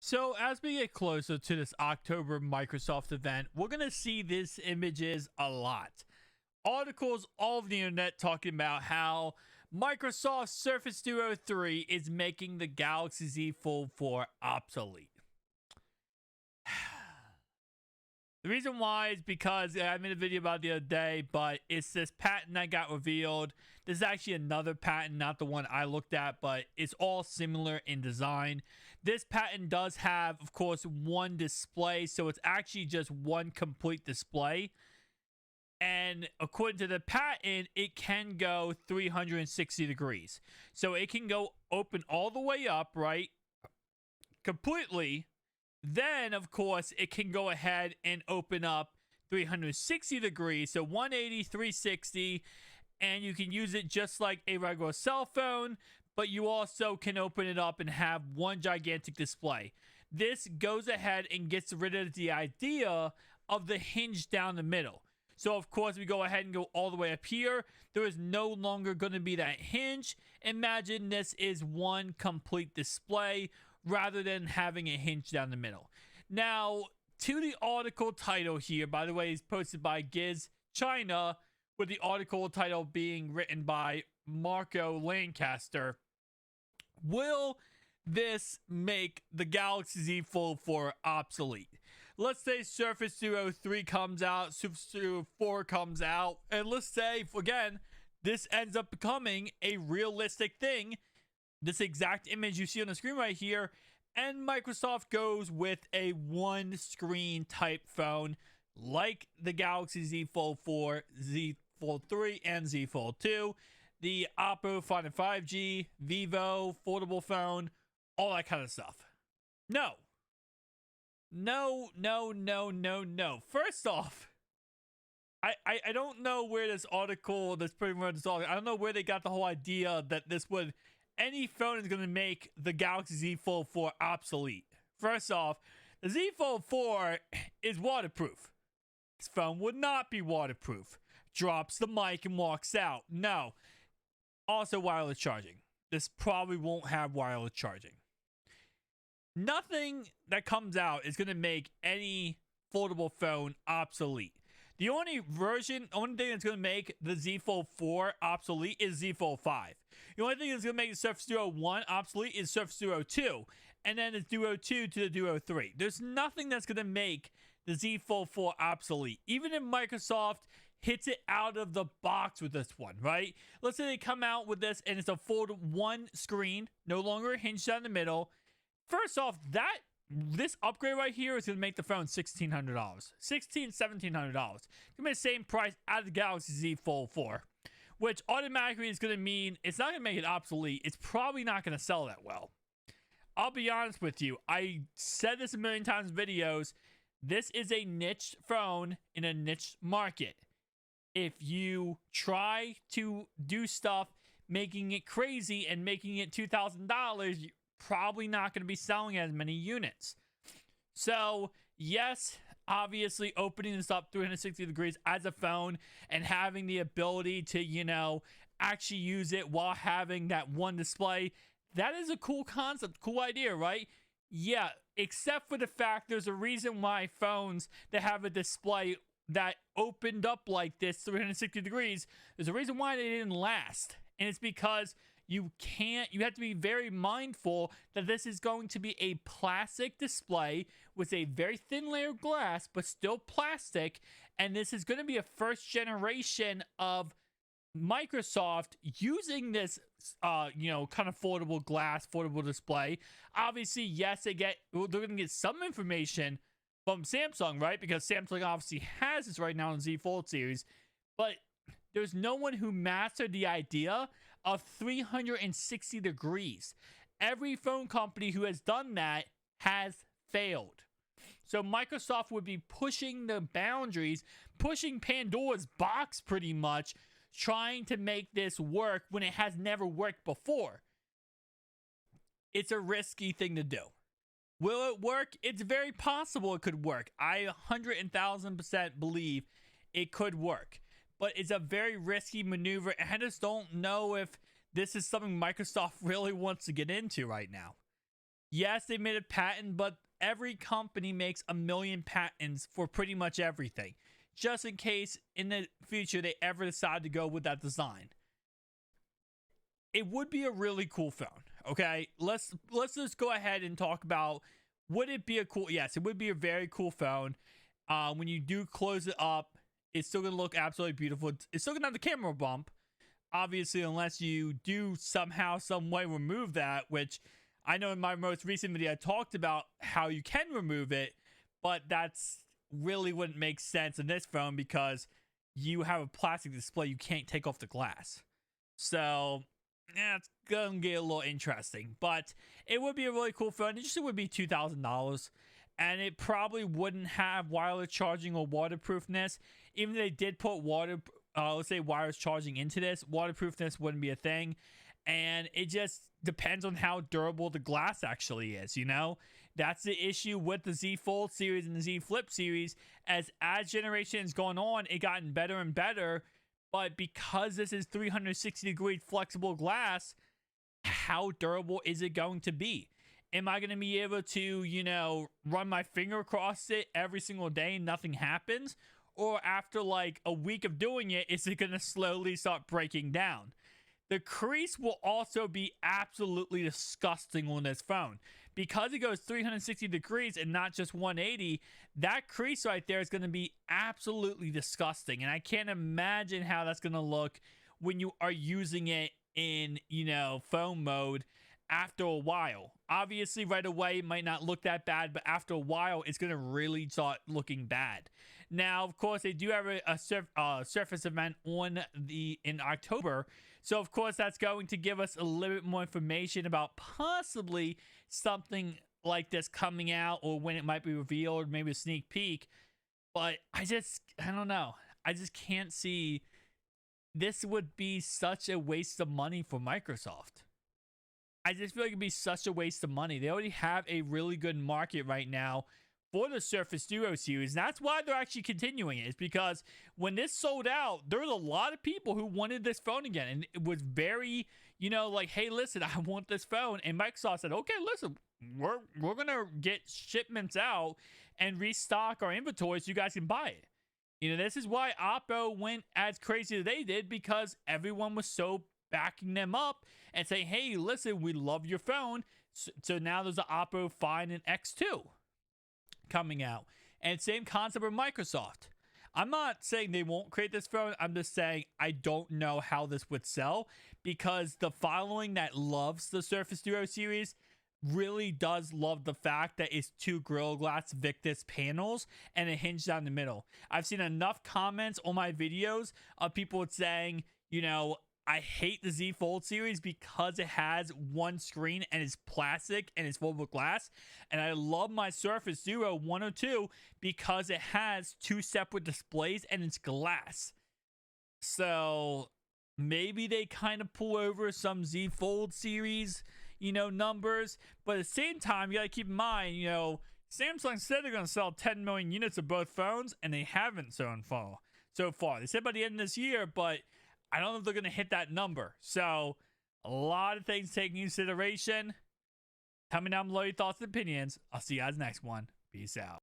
So as we get closer to this October Microsoft event, we're going to see these images a lot. Articles all over the internet talking about how Microsoft Surface Duo 3 is making the Galaxy Z Fold 4 obsolete. The reason why is because I made a video about it the other day, but it's this patent that got revealed. This is actually another patent, not the one I looked at, but it's all similar in design. This patent does have, of course, one display, so it's actually just one complete display. And according to the patent, it can go 360 degrees. So it can go open all the way up, right? Completely. Then, of course, it can go ahead and open up 360 degrees. So 180, 360. And you can use it just like a regular cell phone. But you also can open it up and have one gigantic display. This goes ahead and gets rid of the idea of the hinge down the middle. So, of course, we go ahead and go all the way up here. There is no longer going to be that hinge. Imagine this is one complete display rather than having a hinge down the middle. Now, to the article title here, by the way, is posted by Giz China, with the article title being written by Marco Lancaster. Will this make the Galaxy Z Fold 4 obsolete? Let's say Surface Duo 3 comes out, Surface Duo 4 comes out, and let's say, again, this ends up becoming a realistic thing. This exact image you see on the screen right here, and Microsoft goes with a one-screen type phone like the Galaxy Z Fold 4, Z Fold 3, and Z Fold 2, the Oppo Find 5G, Vivo, foldable phone, all that kind of stuff. No. First off, I don't know where this article, this pretty much this article, I don't know where they got the whole idea that this would, any phone is going to make the Galaxy Z Fold 4 obsolete. First off, the Z Fold 4 is waterproof. This phone would not be waterproof. Drops the mic and walks out. No. Also wireless charging. This probably won't have wireless charging. Nothing that comes out is going to make any foldable phone obsolete. The only thing that's going to make the Z Fold 4 obsolete is Z Fold 5. The only thing that's going to make the Surface Duo 1 obsolete is Surface Duo 2. And then it's Duo 2 to the Duo 3. There's nothing that's going to make the Z Fold 4 obsolete. Even if Microsoft hits it out of the box with this one, right? Let's say they come out with this and it's a fold one screen, no longer a hinge down the middle. First off, this upgrade right here is going to make the phone $1,600. $1,600, $1,700. It's going to be the same price out of the Galaxy Z Fold 4, which automatically is going to mean it's not going to make it obsolete. It's probably not going to sell that well. I'll be honest with you. I said this a million times in videos. This is a niche phone in a niche market. If you try to do stuff making it crazy and making it $2,000, you're probably not going to be selling as many units. So, yes, obviously opening this up 360 degrees as a phone and having the ability to, actually use it while having that one display, that is a cool concept, cool idea, right? Yeah, except for the fact there's a reason why phones that have a display that opened up like this 360 degrees, there's a reason why they didn't last. And it's because you have to be very mindful that this is going to be a plastic display with a very thin layer of glass, but still plastic. And this is going to be a first generation of Microsoft using this, kind of foldable glass, foldable display. Obviously, yes, they're going to get some information from Samsung, right? Because Samsung obviously has this right now in Z Fold series, but there's no one who mastered the idea of 360 degrees. Every phone company who has done that has failed. So Microsoft would be pushing the boundaries, pushing Pandora's box pretty much, trying to make this work when it has never worked before. It's a risky thing to do. Will it work? It's very possible it could work. I 100,000% believe it could work. But it's a very risky maneuver, and I just don't know if this is something Microsoft really wants to get into right now. Yes, they made a patent, but every company makes a million patents for pretty much everything, just in case in the future they ever decide to go with that design. It would be a really cool phone. Okay, let's just go ahead and talk about, would it be a cool? Yes, it would be a very cool phone. When you do close it up, it's still gonna look absolutely beautiful. It's still gonna have the camera bump, obviously, unless you do somehow, some way remove that, which I know in my most recent video I talked about how you can remove it, but that's really wouldn't make sense in this phone because you have a plastic display, you can't take off the glass. So yeah, it's gonna get a little interesting, but it would be a really cool phone. It just would be $2,000, and it probably wouldn't have wireless charging or waterproofness. Even if they did put let's say wireless charging into this, waterproofness wouldn't be a thing. And it just depends on how durable the glass actually is, you know? That's the issue with the Z Fold series and the Z Flip series. As generations gone on, it gotten better and better. But because this is 360-degree flexible glass, how durable is it going to be? Am I going to be able to, you know, run my finger across it every single day and nothing happens? Or after like a week of doing it, is it going to slowly start breaking down? The crease will also be absolutely disgusting on this phone. Because it goes 360 degrees and not just 180, that crease right there is going to be absolutely disgusting. And I can't imagine how that's going to look when you are using it in, you know, phone mode after a while. Obviously, right away, it might not look that bad, but after a while, it's going to really start looking bad. Now, of course, they do have a Surface event in October. So, of course, that's going to give us a little bit more information about possibly something like this coming out or when it might be revealed, maybe a sneak peek. But I don't know. I just can't see. This would be such a waste of money for Microsoft. I just feel like it'd be such a waste of money. They already have a really good market right now for the Surface Duo series. And that's why they're actually continuing it. It's because when this sold out, there was a lot of people who wanted this phone again. And it was very, you know, like, hey, listen, I want this phone. And Microsoft said, okay, listen, we're going to get shipments out and restock our inventory so you guys can buy it. You know, this is why Oppo went as crazy as they did, because everyone was so backing them up and saying, hey, listen, we love your phone. So now there's the Oppo Find and X2 coming out. And same concept with Microsoft. I'm not saying they won't create this phone. I'm just saying I don't know how this would sell, because the following that loves the Surface Duo series really does love the fact that it's two Gorilla Glass Victus panels and a hinge down the middle. I've seen enough comments on my videos of people saying, you know, I hate the Z Fold series because it has one screen and it's plastic and it's foldable glass. And I love my Surface Duo 102 because it has two separate displays and it's glass. So maybe they kind of pull over some Z Fold series, you know, numbers. But at the same time, you got to keep in mind, you know, Samsung said they're going to sell 10 million units of both phones, and they haven't so far. They said by the end of this year, but I don't know if they're going to hit that number. So a lot of things taken into consideration. Tell me down below your thoughts and opinions. I'll see you guys next one. Peace out.